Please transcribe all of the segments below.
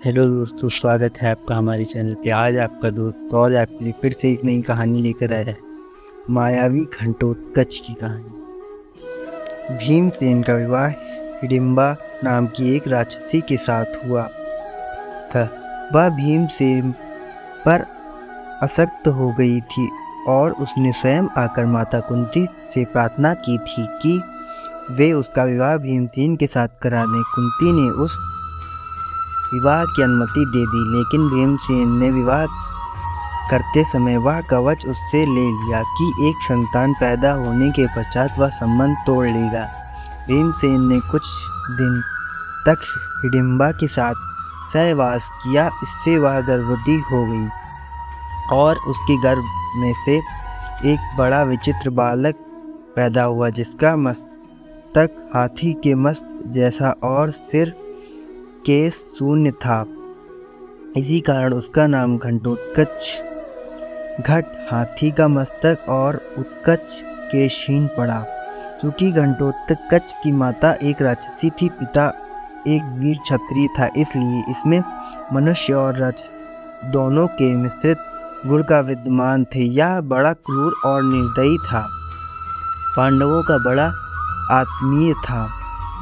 Hello दोस्तों, स्वागत है आपका हमारे चैनल पे। आज आपका दोस्त और आपके लिए फिर से एक नई कहानी लेकर आया है, मायावी घंटोत्कच की कहानी। भीमसेन का विवाह हिडिंबा नाम की एक राक्षसी के साथ हुआ था। वह भीमसेन पर आसक्त हो गई थी और उसने स्वयं आकर माता कुंती से प्रार्थना की थी कि वे उसका विवाह भीमसेन के साथ करा दें। कुंती ने उस विवाह की अनुमति दे दी, लेकिन भीमसेन ने विवाह करते समय वह कवच उससे ले लिया कि एक संतान पैदा होने के पश्चात वह संबंध तोड़ लेगा। भीमसेन ने कुछ दिन तक हिडिंबा के साथ सहवास किया। इससे वह गर्भवती हो गई और उसके गर्भ में से एक बड़ा विचित्र बालक पैदा हुआ, जिसका मस्तक हाथी के मस्त जैसा और सिर केस शून्य था। इसी कारण उसका नाम घंटोत्कच, घट हाथी का मस्तक और उत्कच केशहीन पड़ा। चूंकि घंटोत्कच की माता एक राक्षसी थी, पिता एक वीर क्षत्रिय था, इसलिए इसमें मनुष्य और राक्षस दोनों के मिश्रित गुण का विद्यमान थे। यह बड़ा क्रूर और निर्दयी था, पांडवों का बड़ा आत्मीय था।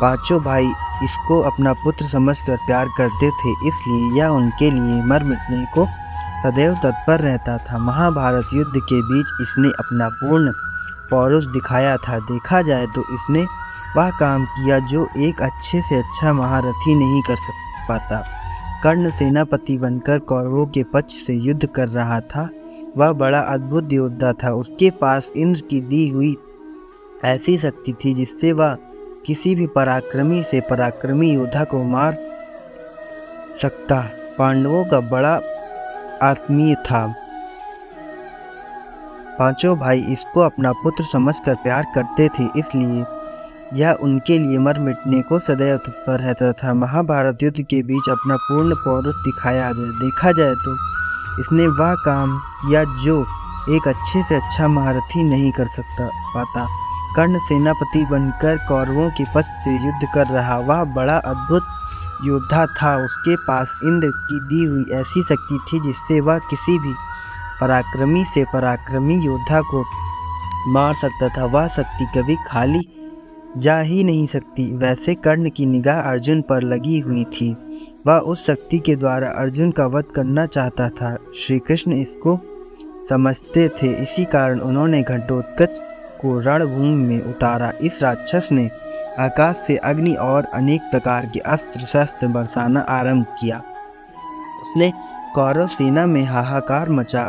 पांचों भाई इसको अपना पुत्र समझकर प्यार करते थे, इसलिए यह उनके लिए मर मिटने को सदैव तत्पर रहता था। महाभारत युद्ध के बीच इसने अपना पूर्ण पौरुष दिखाया था। देखा जाए तो इसने वह काम किया जो एक अच्छे से अच्छा महारथी नहीं कर पाता। कर्ण सेनापति बनकर कौरवों के पक्ष से युद्ध कर रहा था। वह बड़ा अद्भुत योद्धा था। उसके पास इंद्र की दी हुई ऐसी शक्ति थी जिससे वह किसी भी पराक्रमी से पराक्रमी योद्धा को मार सकता। पांडवों का बड़ा आत्मीय था। पांचों भाई इसको अपना पुत्र समझकर प्यार करते थे, इसलिए यह उनके लिए मर मिटने को सदैव तत्पर रहता था। महाभारत युद्ध के बीच अपना पूर्ण पौरुष दिखाया। देखा जाए तो इसने वह काम किया जो एक अच्छे से अच्छा महारथी नहीं कर पाता। कर्ण सेनापति बनकर कौरवों के पक्ष से युद्ध कर रहा, वह बड़ा अद्भुत योद्धा था। उसके पास इंद्र की दी हुई ऐसी शक्ति थी जिससे वह किसी भी पराक्रमी से पराक्रमी योद्धा को मार सकता था। वह शक्ति कभी खाली जा ही नहीं सकती। वैसे कर्ण की निगाह अर्जुन पर लगी हुई थी। वह उस शक्ति के द्वारा अर्जुन का वध करना चाहता था। श्री कृष्ण इसको समझते थे, इसी कारण उन्होंने घंटोत्कच को रणभूमि में उतारा। इस राक्षस ने आकाश से अग्नि और अनेक प्रकार के अस्त्र शस्त्र बरसाना आरंभ किया। उसने कौरव सेना में हाहाकार मचा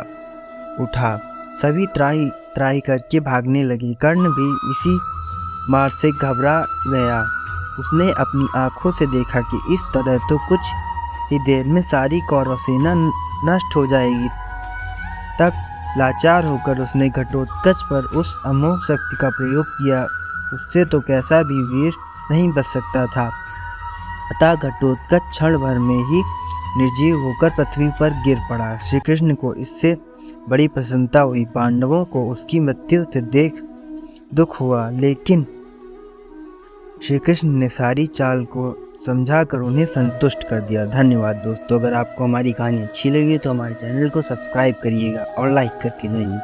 उठा। सभी त्राही त्राही करके भागने लगे। कर्ण भी इसी मार से घबरा गया। उसने अपनी आंखों से देखा कि इस तरह तो कुछ ही देर में सारी कौरव सेना नष्ट हो जाएगी। तब लाचार होकर उसने घटोत्कच पर उस अमोघ शक्ति का प्रयोग किया। उससे तो कैसा भी वीर नहीं बच सकता था। अतः घटोत्कच क्षण भर में ही निर्जीव होकर पृथ्वी पर गिर पड़ा। श्री कृष्ण को इससे बड़ी प्रसन्नता हुई। पांडवों को उसकी मृत्यु से देख दुख हुआ, लेकिन श्री कृष्ण ने सारी चाल को समझाकर उन्हें संतुष्ट कर दिया। धन्यवाद दोस्तों। अगर आपको हमारी कहानी अच्छी लगी तो हमारे चैनल को सब्सक्राइब करिएगा और लाइक करके जाइए।